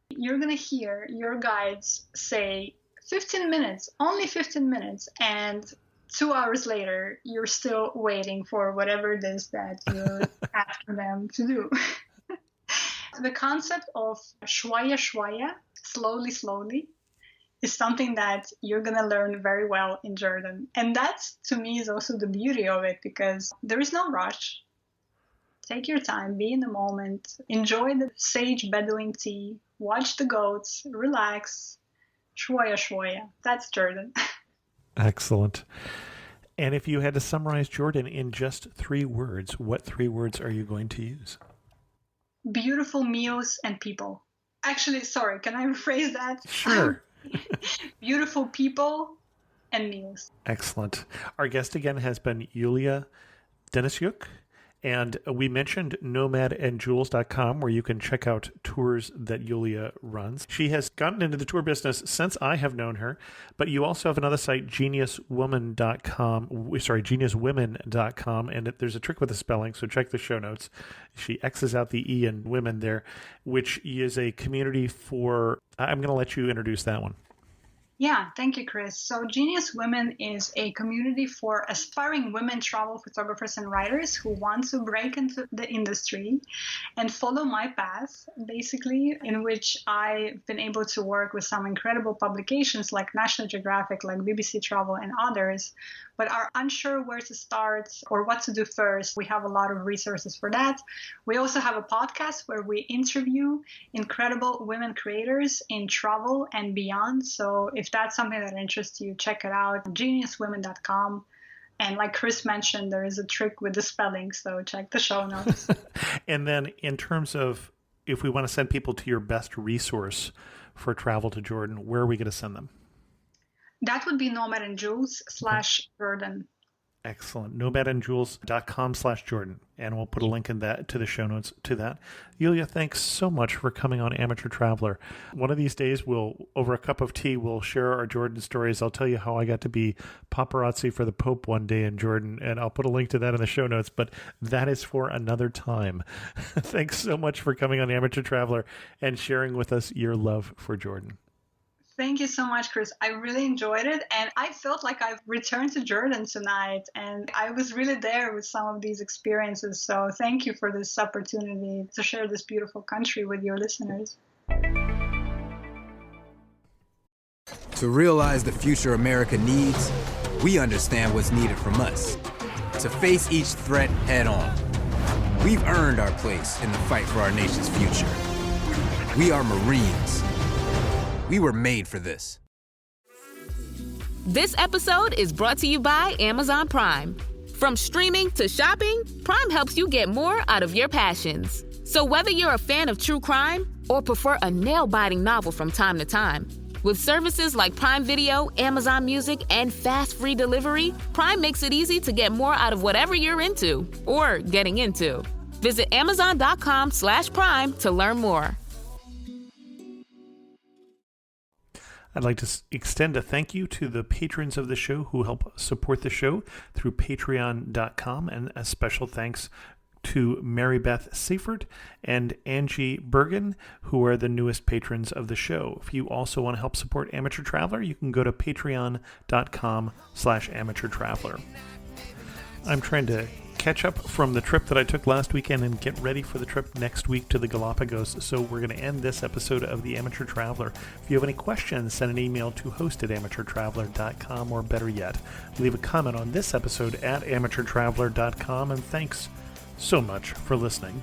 You're going to hear your guides say 15 minutes, only 15 minutes. And 2 hours later, you're still waiting for whatever it is that you're asking them to do. The concept of shwaya shwaya, slowly, slowly, is something that you're going to learn very well in Jordan. And that's, to me, is also the beauty of it, because there is no rush. Take your time, be in the moment, enjoy the sage Bedouin tea, watch the goats, relax, shwaya shwaya. That's Jordan. Excellent. And if you had to summarize Jordan in just 3 words, what 3 words are you going to use? Beautiful meals and people. Actually, sorry, can I rephrase that? Sure. Beautiful people and meals. Excellent. Our guest again has been Yulia Denisyuk. And we mentioned nomadandjules.com, where you can check out tours that Yulia runs. She has gotten into the tour business since I have known her, but you also have another site, geniuswomen.com, and there's a trick with the spelling, so check the show notes. She X's out the E in women there, which is a community for, I'm going to let you introduce that one. Yeah, thank you, Chris. So Genius Women is a community for aspiring women travel photographers and writers who want to break into the industry and follow my path, basically, in which I've been able to work with some incredible publications like National Geographic, like BBC Travel and others, but are unsure where to start or what to do first. We have a lot of resources for that. We also have a podcast where we interview incredible women creators in travel and beyond. So if that's something that interests you, check it out, geniuswomen.com. And like Chris mentioned, there is a trick with the spelling, so check the show notes. And then in terms of if we want to send people to your best resource for travel to Jordan, where are we going to send them? That would be Nomad and Jules / Jordan. Excellent. Nomadandjules.com/Jordan. And we'll put a link in that to the show notes to that. Yulia, thanks so much for coming on Amateur Traveler. One of these days, over a cup of tea, we'll share our Jordan stories. I'll tell you how I got to be paparazzi for the Pope one day in Jordan, and I'll put a link to that in the show notes, but that is for another time. Thanks so much for coming on Amateur Traveler and sharing with us your love for Jordan. Thank you so much, Chris. I really enjoyed it, and I felt like I've returned to Jordan tonight, and I was really there with some of these experiences. So thank you for this opportunity to share this beautiful country with your listeners. To realize the future America needs, we understand what's needed from us. To face each threat head on. We've earned our place in the fight for our nation's future. We are Marines. We were made for this. This episode is brought to you by Amazon Prime. From streaming to shopping, Prime helps you get more out of your passions. So whether you're a fan of true crime or prefer a nail-biting novel from time to time, with services like Prime Video, Amazon Music, and fast free delivery, Prime makes it easy to get more out of whatever you're into or getting into. Visit Amazon.com/Prime to learn more. I'd like to extend a thank you to the patrons of the show who help support the show through patreon.com, and a special thanks to Mary Beth Seifert and Angie Bergen, who are the newest patrons of the show. If you also want to help support Amateur Traveler, you can go to patreon.com/Amateur Traveler. I'm trying to catch up from the trip that I took last weekend and get ready for the trip next week to the Galapagos. So we're going to end this episode of the Amateur Traveler. If you have any questions, send an email to host@amateurtraveler.com, or better yet, leave a comment on this episode at amateurtraveler.com. And thanks so much for listening.